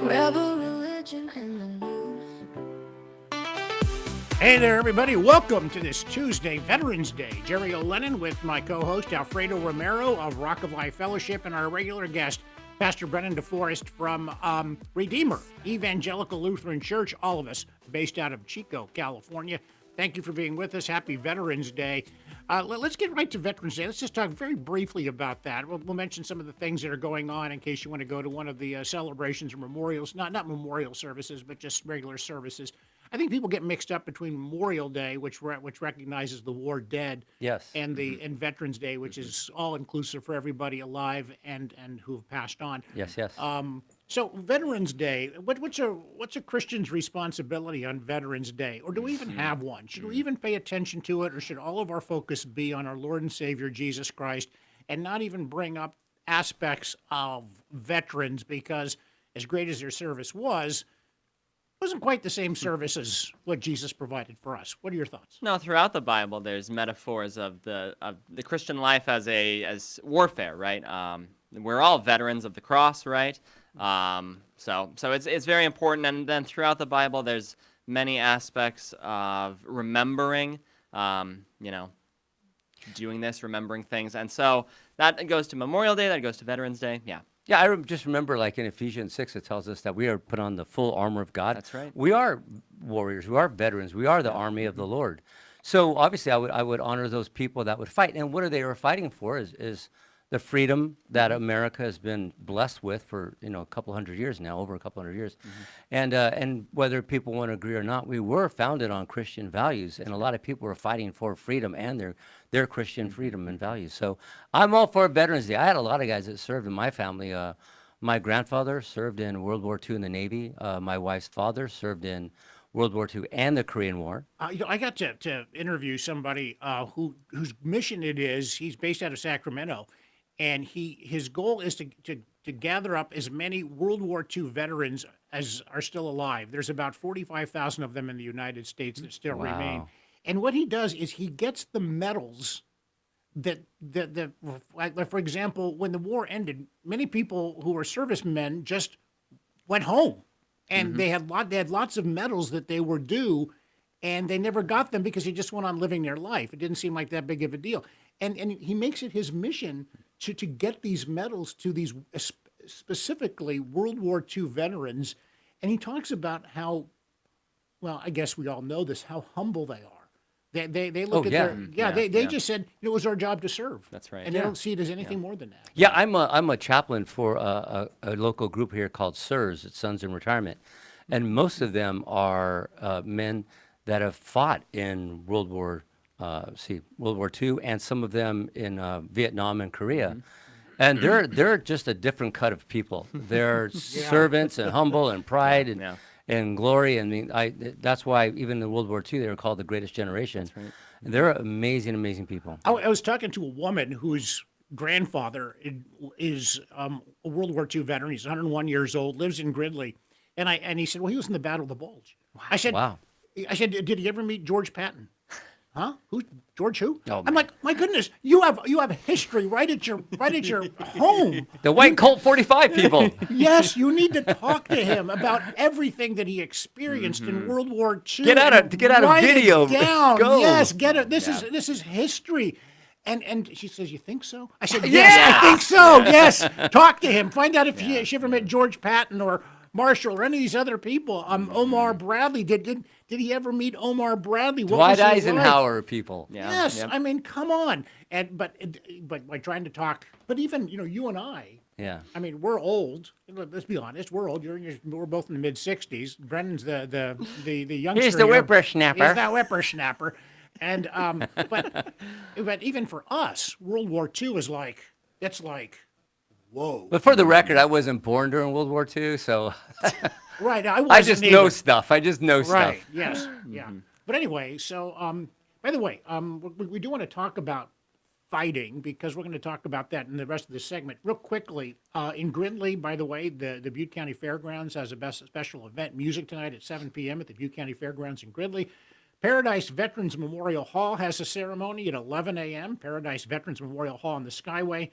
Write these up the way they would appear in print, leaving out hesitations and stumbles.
Rebel religion in the news. Hey there, everybody. Welcome to this Tuesday, Veterans Day. Jerry O'Lennon with my co-host, Alfredo Romero of Rock of Life Fellowship, and our regular guest, Pastor Brennan DeForest from Redeemer Evangelical Lutheran Church, all of us based out of Chico, California. Thank you for being with us. Happy Veterans Day. Let's get right to Veterans Day. Let's just talk very briefly about that. We'll mention some of the things that are going on in case you want to go to one of the celebrations or memorials, not memorial services, but just regular services. I think people get mixed up between Memorial Day, which recognizes the war dead, Yes. and Veterans Day, which is all inclusive for everybody alive and who have passed on. Yes, yes. So Veterans Day, what's a Christian's responsibility on Veterans Day, or do we even have one? Should we even pay attention to it, or should all of our focus be on our Lord and Savior Jesus Christ, and not even bring up aspects of veterans, because as great as their service was, wasn't quite the same service as what Jesus provided for us. What are your thoughts? No, throughout the Bible, there's metaphors of the Christian life as warfare, right? We're all veterans of the cross, right? So it's very important. And then throughout the Bible, there's many aspects of remembering, doing this, remembering things. And so that goes to Memorial Day, that goes to Veterans Day. Yeah. Yeah, I just remember, like in Ephesians 6, it tells us that we are put on the full armor of God. That's right. We are warriors. We are veterans. We are the army of the Lord. So obviously, I would honor those people that would fight. And what are they fighting for is the freedom that America has been blessed with for a couple hundred years now, over a couple hundred years. And whether people want to agree or not, we were founded on Christian values, and a lot of people were fighting for freedom and their Christian freedom and values. So I'm all for Veterans Day. I had a lot of guys that served in my family. My grandfather served in World War II in the Navy. My wife's father served in World War II and the Korean War. I got to interview somebody whose mission it is. He's based out of Sacramento, and his goal is to gather up as many World War II veterans as are still alive. There's about 45,000 of them in the United States that still remain. And what he does is he gets the medals that like, for example, when the war ended, many people who were servicemen just went home, and they had lots of medals that they were due, and they never got them because they just went on living their life. It didn't seem like that big of a deal. And he makes it his mission to get these medals to these specifically World War II veterans. And he talks about how, well, I guess we all know this, how humble they are. They look they just said it was our job to serve. That's right. And they don't see it as anything more than that. Yeah, I'm a chaplain for a local group here called SIRS, it's Sons in Retirement. And most of them are men that have fought in World War II, and some of them in Vietnam and Korea. And they're just a different cut of people. They're servants and humble and pride and glory. And that's why even in World War II they were called the greatest generation. That's right. They're amazing, amazing people. I was talking to a woman whose grandfather is a World War II veteran. He's 101 years old, lives in Gridley. And he said, well, he was in the Battle of the Bulge. I said, did he ever meet George Patton? Huh? George who? Oh, I'm like, my goodness, you have history right at your home. The white Colt 45 people. Yes, you need to talk to him about everything that he experienced in World War II. Get out of video. It down. Go. Yes, get it. This is history. And she says, you think so? I said, yes, I think so. Yes, talk to him. Find out if she ever met George Patton or Marshall or any of these other people. Omar Bradley. Did he ever meet Omar Bradley? What Dwight was he Eisenhower people. Yeah. Yes, Yep. I mean, come on. But by trying to talk, but even you and I. Yeah. I mean, we're old. Let's be honest. We're old. We're both in the mid '60s. Brennan's the youngster. He's the whippersnapper. He's that whippersnapper. And but even for us, World War II is like whoa. But for the record, I wasn't born during World War II, so Right. I I just wasn't know either. stuff. Right. Yes. Yeah. But anyway, so by the way, we do want to talk about fighting because we're going to talk about that in the rest of this segment. Real quickly, in Gridley, by the way, the Butte County Fairgrounds has a special event, music tonight at 7 p.m. at the Butte County Fairgrounds in Gridley. Paradise Veterans Memorial Hall has a ceremony at 11 a.m. Paradise Veterans Memorial Hall on the Skyway.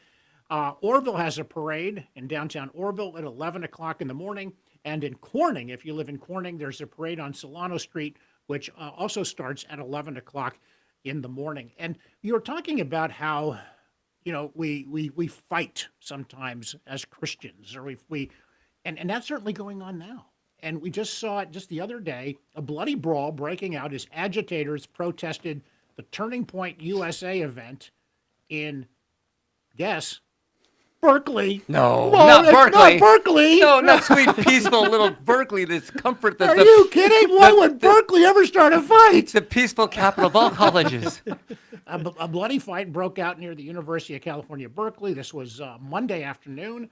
Orville has a parade in downtown Orville at 11 o'clock in the morning. And in Corning, if you live in Corning, there's a parade on Solano Street, which also starts at 11 o'clock in the morning. And you were talking about how, we fight sometimes as Christians, or and that's certainly going on now. And we just saw it just the other day, a bloody brawl breaking out as agitators protested the Turning Point USA event in, guess, Berkeley. No, Well, not it's Berkeley. Not Berkeley. No, not sweet, peaceful little Berkeley. This comfort that Are you kidding? Why would Berkeley ever start a fight? It's the peaceful capital of all colleges. A bloody fight broke out near the University of California, Berkeley. This was Monday afternoon,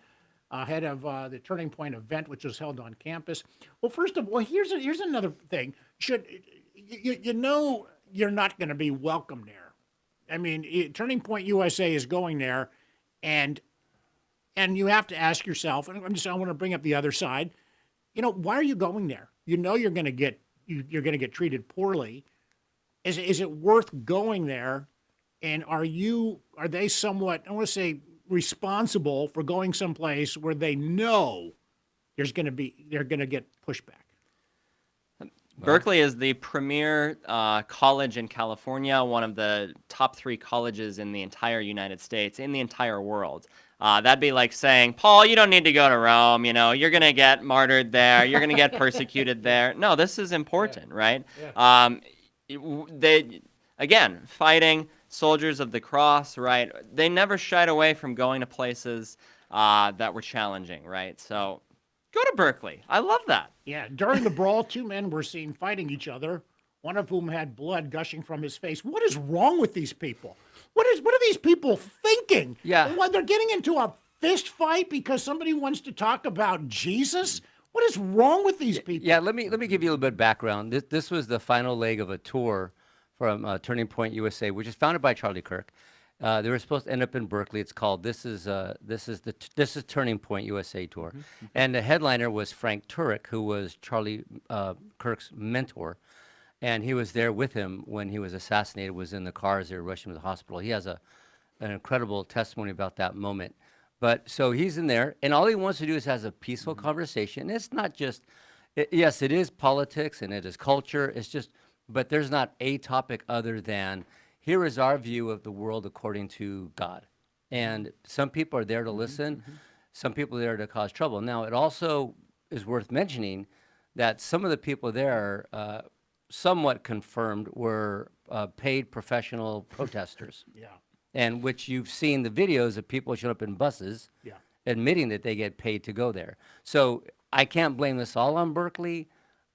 ahead of the Turning Point event, which was held on campus. Well, first of all, here's another thing. You're not going to be welcome there. I mean, Turning Point USA is going there, and you have to ask yourself. And I want to bring up the other side. Why are you going there? You're going to get treated poorly. Is it worth going there? And are they somewhat, I want to say, responsible for going someplace where they know they're going to get pushback? Berkeley is the premier college in California, one of the top 3 colleges in the entire United States, in the entire world. That'd be like saying, Paul, you don't need to go to Rome. You're going to get martyred there. You're going to get persecuted there. No, this is important, right? Yeah. They, again, fighting soldiers of the cross, right? They never shied away from going to places that were challenging, right? So go to Berkeley. I love that. Yeah, during the brawl, 2 men were seen fighting each other, one of whom had blood gushing from his face. What is wrong with these people? What are these people thinking? Yeah. What, they're getting into a fist fight because somebody wants to talk about Jesus? What is wrong with these people? Yeah, let me give you a little bit of background. This was the final leg of a tour from Turning Point USA, which is founded by Charlie Kirk. They were supposed to end up in Berkeley. It's called This is Turning Point USA tour, and the headliner was Frank Turek, who was Charlie Kirk's mentor, and he was there with him when he was assassinated. Was in the car as they were rushing to the hospital. He has an incredible testimony about that moment. But so he's in there, and all he wants to do is has a peaceful conversation. It's not just, yes, it is politics and it is culture. It's just, but there's not a topic other than here is our view of the world according to God. And some people are there to listen. Some people are there to cause trouble. Now, it also is worth mentioning that some of the people there, somewhat confirmed, were paid professional protesters. Yeah. And which you've seen the videos of people showing up in buses Yeah. admitting that they get paid to go there. So I can't blame this all on Berkeley,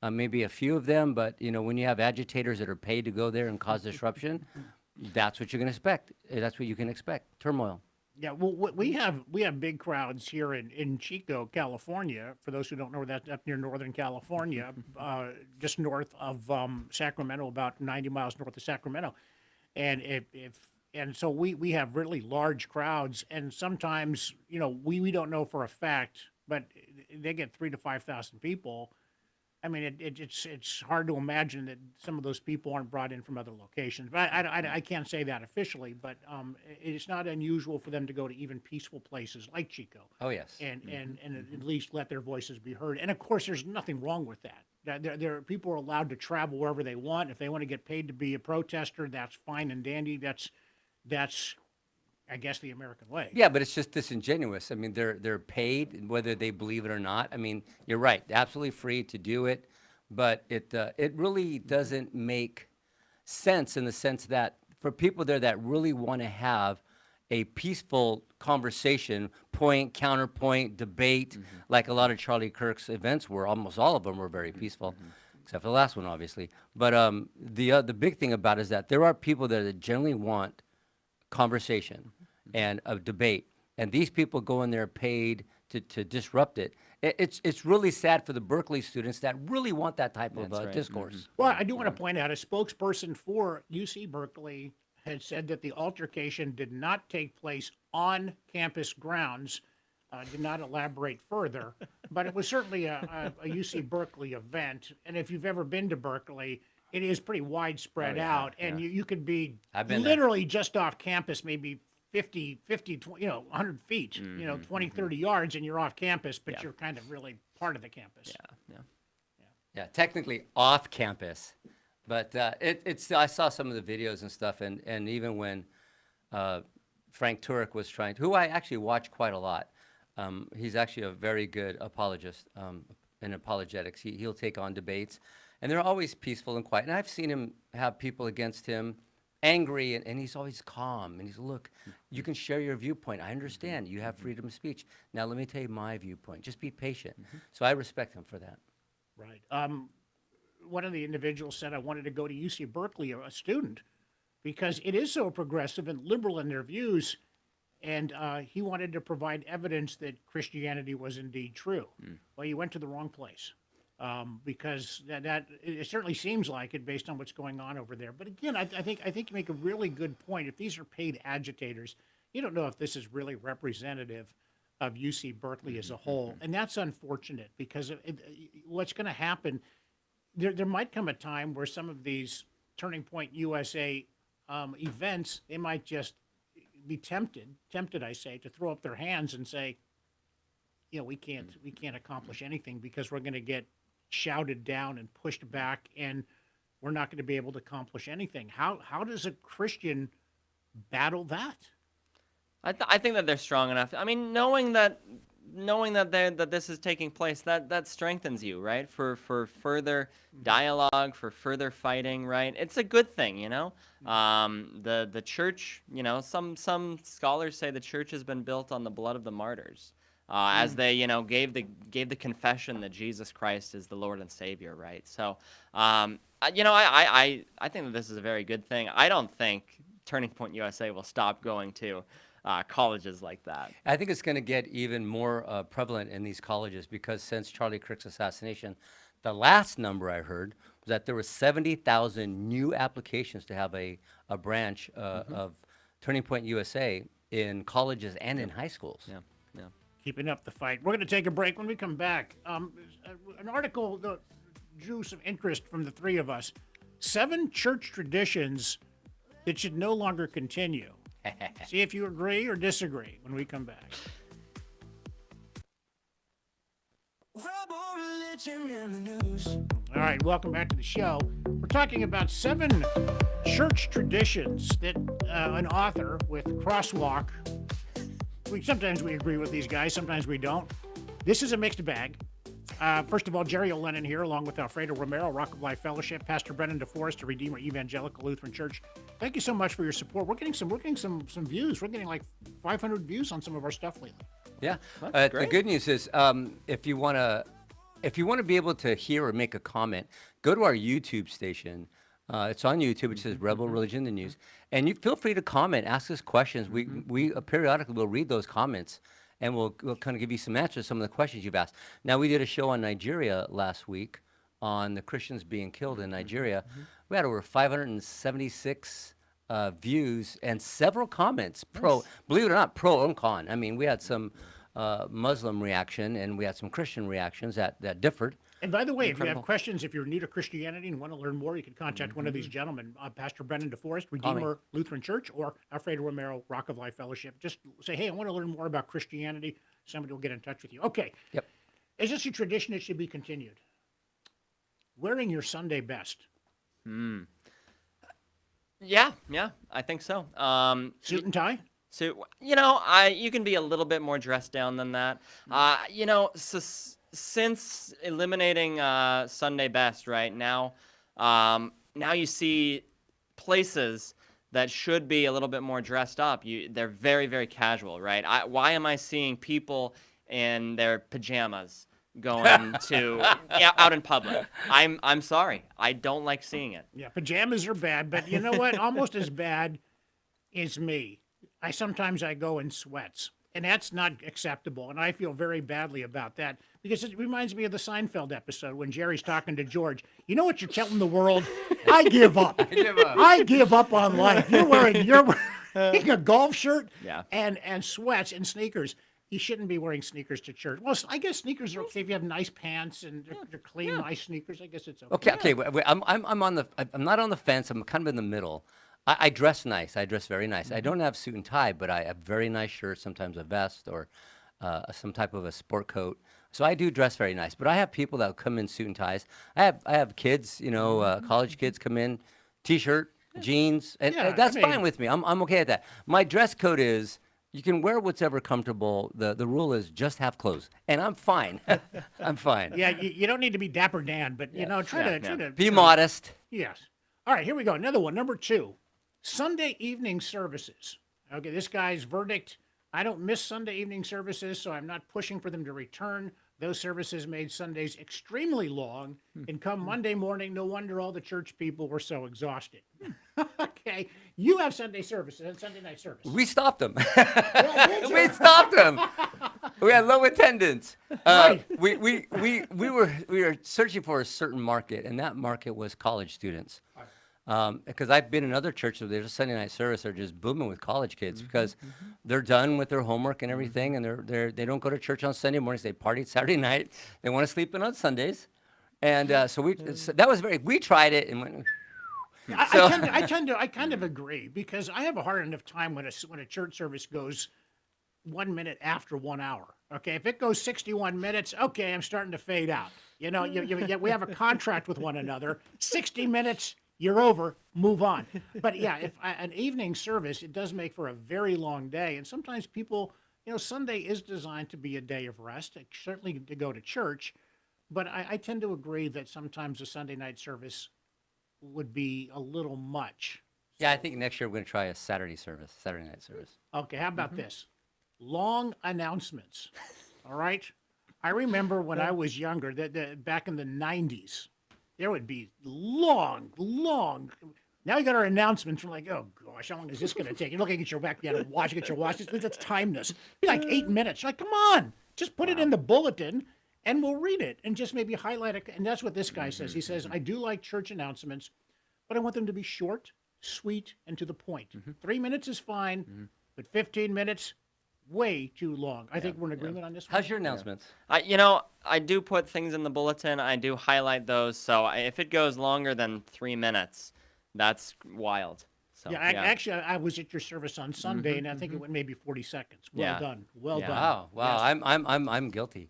maybe a few of them, but when you have agitators that are paid to go there and cause disruption, that's what you're going to expect. That's what you can expect, turmoil. Yeah, well, we have big crowds here in Chico, California. For those who don't know, that's up near Northern California, just north of Sacramento, about 90 miles north of Sacramento. And and so we have really large crowds, and sometimes we don't know for a fact, but they get 3,000 to 5,000 people. I mean, it's hard to imagine that some of those people aren't brought in from other locations. But I can't say that officially, but it's not unusual for them to go to even peaceful places like Chico. Oh, yes. And at least let their voices be heard. And of course, there's nothing wrong with that. There people are allowed to travel wherever they want. If they want to get paid to be a protester, that's fine and dandy. That's I guess the American way. Yeah, but it's just disingenuous. I mean, they're paid whether they believe it or not. I mean, you're right, absolutely free to do it, but it really doesn't make sense in the sense that for people there that really want to have a peaceful conversation, point, counterpoint, debate, like a lot of Charlie Kirk's events were. Almost all of them were very peaceful, except for the last one, obviously. But the big thing about it is that there are people there that generally want conversation and a debate, and these people go in there paid to disrupt it. It's really sad for the Berkeley students that really want that type of right. discourse. Well, I do want to point out a spokesperson for UC Berkeley had said that the altercation did not take place on campus grounds, did not elaborate further, but it was certainly a UC Berkeley event. And if you've ever been to Berkeley, it is pretty widespread out, and you could be I've been literally just off campus, maybe 50, 20, 100 feet, 20, 30 yards, and you're off campus, but you're kind of really part of the campus. Yeah, technically off campus, but it's. I saw some of the videos and stuff, and even when Frank Turek was trying to, who I actually watch quite a lot. He's actually a very good apologist in apologetics. He'll take on debates, and they're always peaceful and quiet. And I've seen him have people against him angry, and he's always calm. And he's, look, you can share your viewpoint. I understand. You have freedom of speech. Now let me tell you my viewpoint. Just be patient. So I respect him for that. Right. One of the individuals said I wanted to go to UC Berkeley, a student, because it is so progressive and liberal in their views, and he wanted to provide evidence that Christianity was indeed true. Well, you went to the wrong place, because that it certainly seems like it based on what's going on over there. But again, I think you make a really good point. If these are paid agitators, you don't know if this is really representative of UC Berkeley as a whole, and that's unfortunate because what's going to happen, there might come a time where some of these Turning Point USA events, they might just be tempted, I say, to throw up their hands and say, we can't accomplish anything because we're going to get shouted down and pushed back, and we're not going to be able to accomplish anything. How does a Christian battle that? I think that they're strong enough. I mean, knowing that this is taking place, that strengthens you, right? For further dialogue, for further fighting, right? It's a good thing, The church, some scholars say the church has been built on the blood of the martyrs, as they, gave the confession that Jesus Christ is the Lord and Savior, right? So, I think that this is a very good thing. I don't think Turning Point USA will stop going to colleges like that. I think it's going to get even more prevalent in these colleges because since Charlie Kirk's assassination, the last number I heard was that there were 70,000 new applications to have a branch of Turning Point USA in colleges and in high schools. Yeah. Keeping up the fight. We're going to take a break. When we come back, an article that drew some interest from the three of us. 7 church traditions that should no longer continue. See if you agree or disagree when we come back. All right, welcome back to the show. We're talking about 7 church traditions that an author with Crosswalk. Sometimes we agree with these guys, sometimes we don't. This is a mixed bag. First of all, Jerry O'Lennon here, along with Alfredo Romero, Rock of Life Fellowship, Pastor Brennan DeForest, the Redeemer Evangelical Lutheran Church. Thank you so much for your support. We're getting some views. We're getting like 500 views on some of our stuff lately. Yeah, That's great. the good news is if you want to be able to hear or make a comment, go to our YouTube station. It's on YouTube. It says Rebel Religion the News, and you feel free to comment, ask us questions. We periodically will read those comments. And we'll kind of give you some answers to some of the questions you've asked. Now, we did a show on Nigeria last week on the Christians being killed in Nigeria. We had over 576 views and several comments, believe it or not, pro and con. I mean, we had some Muslim reaction and we had some Christian reactions that differed. And by the way, if you have questions, if you're new to Christianity and want to learn more, you can contact one of these gentlemen, Pastor Brennan DeForest, Redeemer Lutheran Church, or Alfredo Romero, Rock of Life Fellowship. Just say, hey, I want to learn more about Christianity. Somebody will get in touch with you. Okay. Yep. Is this a tradition that should be continued? Wearing your Sunday best. Yeah, I think so. Suit and tie? So, you can be a little bit more dressed down than that. Since eliminating Sunday best, right now you see places that should be a little bit more dressed up. They're very, very casual, right? Why am I seeing people in their pajamas going to out in public? I'm sorry, I don't like seeing it. Yeah, pajamas are bad, but you know what? Almost as bad is me. Sometimes I go in sweats. And that's not acceptable, and I feel very badly about that because it reminds me of the Seinfeld episode when Jerry's talking to George. You know what you're telling the world? I give up. I give up on life. You're wearing a golf shirt and sweats and sneakers. You shouldn't be wearing sneakers to church. Well, I guess sneakers are okay if you have nice pants and they're clean, nice sneakers. I guess it's okay. Okay. I'm not on the fence. I'm kind of in the middle. I dress nice. I dress very nice. I don't have suit and tie, but I have very nice shirts, sometimes a vest or some type of a sport coat. So I do dress very nice. But I have people that come in suit and ties. I have kids, college kids come in, t-shirt, jeans, and Yeah, that's I fine mean- with me. I'm okay at that. My dress code is you can wear whatever comfortable. The rule is just have clothes, and I'm fine. I'm fine. Yeah, you don't need to be Dapper Dan, but try to Be modest. Yes. All right, here we go. Another one. Number 2, Sunday evening services. Okay, this guy's verdict. I don't miss Sunday evening services, so I'm not pushing for them to return. Those services made Sundays extremely long, and come Monday morning, no wonder all the church people were so exhausted. Okay, you have Sunday services and Sunday night service. We stopped them. did you? We stopped them. We had low attendance. Right. We were searching for a certain market, and that market was college students. Because I've been in other churches where there's a Sunday night service, they're just booming with college kids because they're done with their homework and everything, and they don't go to church on Sunday mornings. They party Saturday night. They want to sleep in on Sundays, and so that was we tried it and went. I kind of agree because I have a hard enough time when a church service goes 1 minute after 1 hour. Okay, if it goes 61 minutes, okay, I'm starting to fade out. We have a contract with one another. 60 minutes, you're over, move on. But yeah, if an evening service, it does make for a very long day, and sometimes people, Sunday is designed to be a day of rest, certainly to go to church. But I tend to agree that sometimes a Sunday night service would be a little much. Yeah, I think next year we're going to try a Saturday night service. Okay, how about this? Long announcements. All right? I remember when I was younger, back in the 90s, there would be long. Now you got our announcements. We're like, oh gosh, how long is this going to take? You're looking at your back, you got to watch, get your watch. Let's time this. Be like 8 minutes. You're like, come on, just put it in the bulletin and we'll read it and just maybe highlight it. And that's what this guy says. He says, I do like church announcements, but I want them to be short, sweet, and to the point. 3 minutes is fine, but 15 minutes, way too long. I think we're in agreement on this one. How's your announcements? I do put things in the bulletin. I do highlight those. So if it goes longer than 3 minutes, that's wild. So, Yeah, actually, I was at your service on Sunday, and I think it went maybe 40 seconds. Well Yeah. done. Well Yeah. done. Wow. Yes. I'm guilty.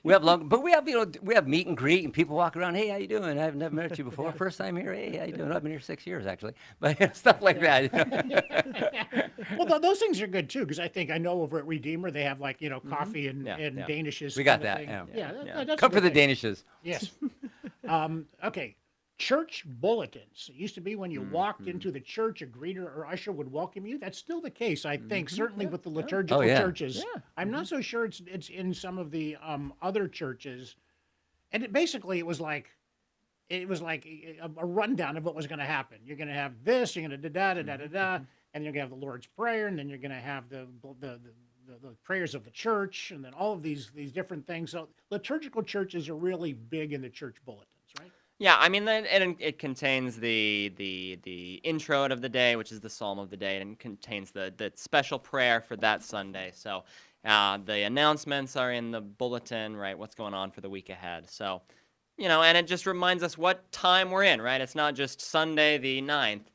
We have long, but we have meet and greet, and people walk around. Hey, how you doing? I've never met you before. First time here. Hey, how you doing? I've been here 6 years actually, but stuff like that. Well, those things are good too, because I know over at Redeemer they have like coffee and Yeah, yeah. Danishes. We got kind of that, thing. yeah. Yeah, that's a Come for good the thing. Danishes. Yes. Okay. Church bulletins. It used to be when you walked into the church, a greeter or usher would welcome you. That's still the case, I think. Certainly with the liturgical Oh, yeah. churches. I'm not so sure it's in some of the other churches. And it was like a rundown of what was going to happen. You're going to have this. You're going to da da da da da, and you're going to have the Lord's Prayer, and then you're going to have the prayers of the church, and then all of these different things. So liturgical churches are really big in the church bulletins, right? Yeah, I mean, it contains the intro of the day, which is the psalm of the day, and it contains the special prayer for that Sunday. So the announcements are in the bulletin, right? What's going on for the week ahead. So, and it just reminds us what time we're in, right? It's not just Sunday the 9th.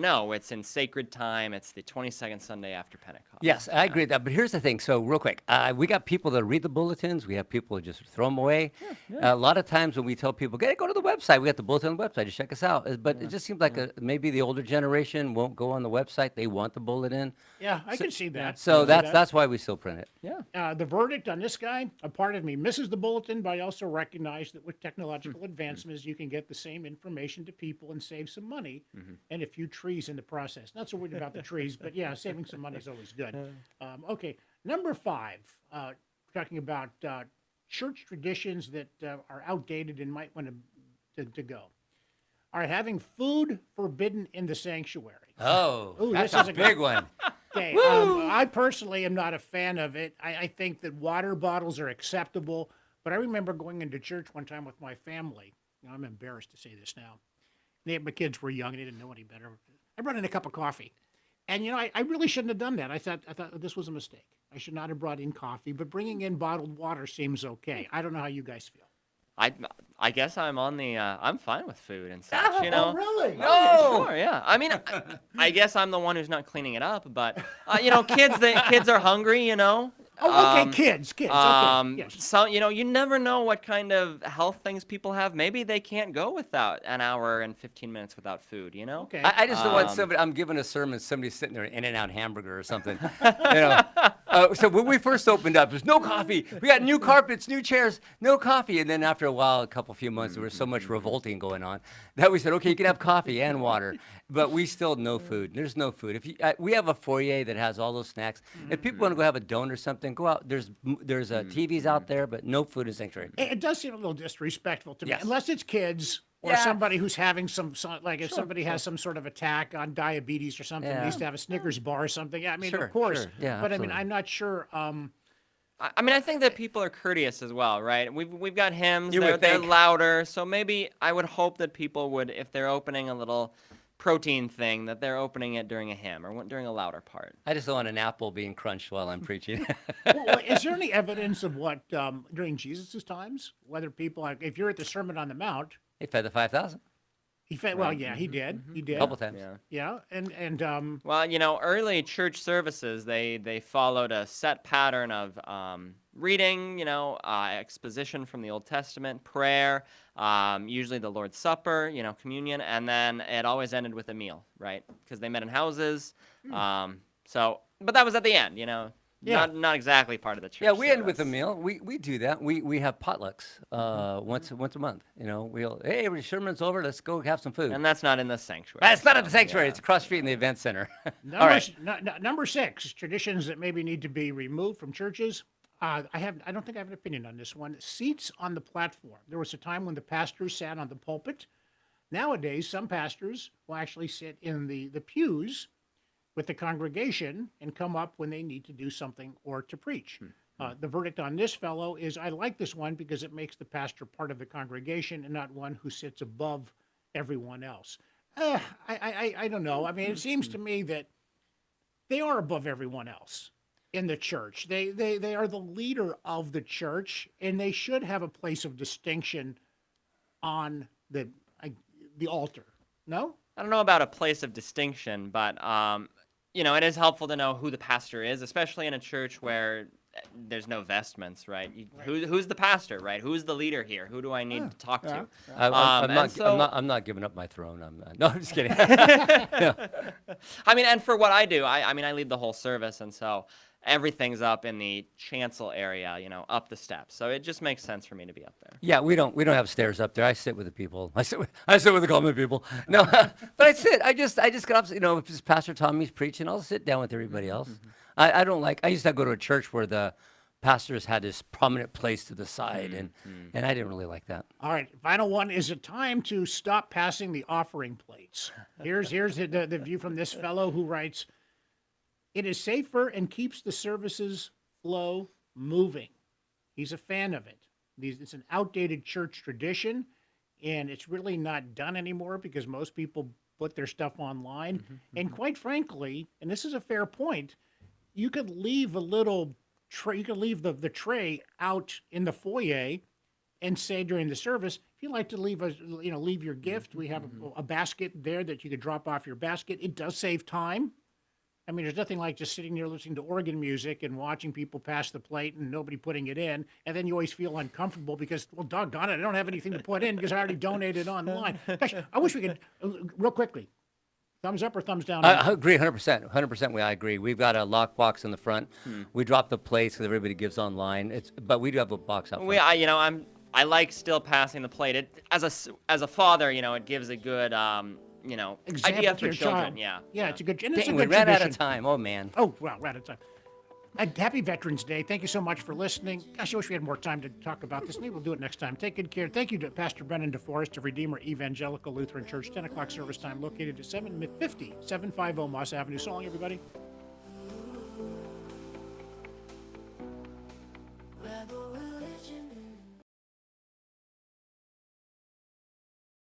No, it's in sacred time. It's the 22nd Sunday after Pentecost. Yes, I agree with that. But here's the thing. So real quick, we got people that read the bulletins. We have people who just throw them away. A lot of times when we tell people, go to the website, we got the bulletin on the website. Just check us out. But it just seems like maybe the older generation won't go on the website. They want the bulletin. Yeah, I can see that. So I can see that. that's why we still print it. Yeah. The verdict on this guy, a part of me misses the bulletin, but I also recognize that with technological advancements, you can get the same information to people and save some money and a few trees in the process. Not so worried about the trees, but yeah, saving some money is always good. Okay, number 5, talking about church traditions that are outdated and might want to go. All right, having food forbidden in the sanctuary. Oh, Ooh, that's this is a a big one. Okay, I personally am not a fan of it. I think that water bottles are acceptable, but I remember going into church one time with my family. I'm embarrassed to say this now. My kids were young and they didn't know any better. I brought in a cup of coffee, and I really shouldn't have done that. I thought this was a mistake. I should not have brought in coffee, but bringing in bottled water seems okay. I don't know how you guys feel. I guess I'm on the I'm fine with food and such, you know. really? Oh, sure, yeah. I mean, I guess I'm the one who's not cleaning it up, but you know, kids are hungry, you know. Oh, okay, kids. Okay, yes. So you know, you never know what kind of health things people have. Maybe they can't go without an hour and 15 minutes without food, you know. Okay. I just don't want somebody. I'm giving a sermon. Somebody's sitting there, In-N-Out hamburger or something. You know. So when we first opened up, there's no coffee. We got new carpets, new chairs, no coffee. And then after a while, few months, there was so much revolting going on that we said, okay, you can have coffee and water, but we still no food. There's no food. If you, we have a foyer that has all those snacks. If people want to go have a donut or something, go out. There's TVs out there, but no food in sanctuary. It does seem a little disrespectful to me, Yes. unless it's kids or Yeah. somebody who's having like if somebody has some sort of attack on diabetes or something, they Yeah. used to have a Snickers bar or something. Yeah, I mean, Sure, of course. sure. Yeah, but I mean, absolutely. I'm not sure. I mean, I think that people are courteous as well, right? We've got hymns. You would They're think. louder, so maybe I would hope that people would, if they're opening a little protein thing, that they're opening it during a hymn or during a louder part. I just don't want an apple being crunched while I'm preaching. Well, is there any evidence of what during Jesus' times, whether people, like, if you're at the Sermon on the Mount, He fed the 5,000 he fed? Well, yeah, he did. He did. a couple times. Yeah. Yeah, and Well, you know, early church services, they followed a set pattern of reading, you know, exposition from the Old Testament, prayer, usually the Lord's Supper, you know, communion, and then it always ended with a meal, right? Because they met in houses. So, but that was at the end, you know. Yeah. Not exactly part of the church. Yeah, we end with a service. meal. We do that. We have potlucks once a month. You know, hey, sermon's over. Let's go have some food. And that's not in the sanctuary. That's not at so, the sanctuary. yeah. It's across the street in the event center. All number, right. number 6, traditions that maybe need to be removed from churches. I don't think I have an opinion on this one. Seats on the platform. There was a time when the pastors sat on the pulpit. Nowadays, some pastors will actually sit in the pews with the congregation and come up when they need to do something or to preach. The verdict on this fellow is, I like this one because it makes the pastor part of the congregation and not one who sits above everyone else. I don't know. I mean, it seems to me that they are above everyone else in the church. They are the leader of the church, and they should have a place of distinction on the altar. No? I don't know about a place of distinction, but you know, it is helpful to know who the pastor is, especially in a church where there's no vestments, right? Who's the pastor, right? Who's the leader here? Who do I need to talk to? I'm not giving up my throne. No, I'm just kidding. I mean, and for what I do, I mean, I lead the whole service, and so everything's up in the chancel area, you know, up the steps. So it just makes sense for me to be up there. Yeah, we don't have stairs up there. I sit with the people. I sit with the common people. No, but I sit. I just get up. You know, if it's Pastor Tommy's preaching, I'll sit down with everybody else. I don't like. I used to go to a church where the pastors had this prominent place to the side, and I didn't really like that. All right, final one. Is it time to stop passing the offering plates? Here's the view from this fellow who writes, it is safer and keeps the services flow moving. He's a fan of it. It's an outdated church tradition, and it's really not done anymore because most people put their stuff online. And quite frankly, and this is a fair point, you could leave a little tray, you could leave the tray out in the foyer and say during the service, if you'd like to leave your gift, we have a basket there that you could drop off your basket. It does save time. I mean, there's nothing like just sitting there listening to organ music and watching people pass the plate and nobody putting it in. And then you always feel uncomfortable because, well, doggone it, I don't have anything to put in because I already donated online. Gosh, I wish we could, real quickly, thumbs up or thumbs down? I agree 100%. 100%. I agree. We've got a lockbox in the front. We drop the plates because everybody gives online. But we do have a box out front. I like still passing the plate. It, as a father, you know, it gives a good Example idea to for your children. child. Yeah, it's a good, and it's Dang, a we good ran out tradition. of time. Oh, man. Oh, well, we're out of time. Happy Veterans Day. Thank you so much for listening. Gosh, I wish we had more time to talk about this. Maybe we'll do it next time. Take good care. Thank you to Pastor Brennan DeForest of Redeemer Evangelical Lutheran Church, 10 o'clock service time, located at 750 Moss Avenue. So long, everybody. Rebel religion.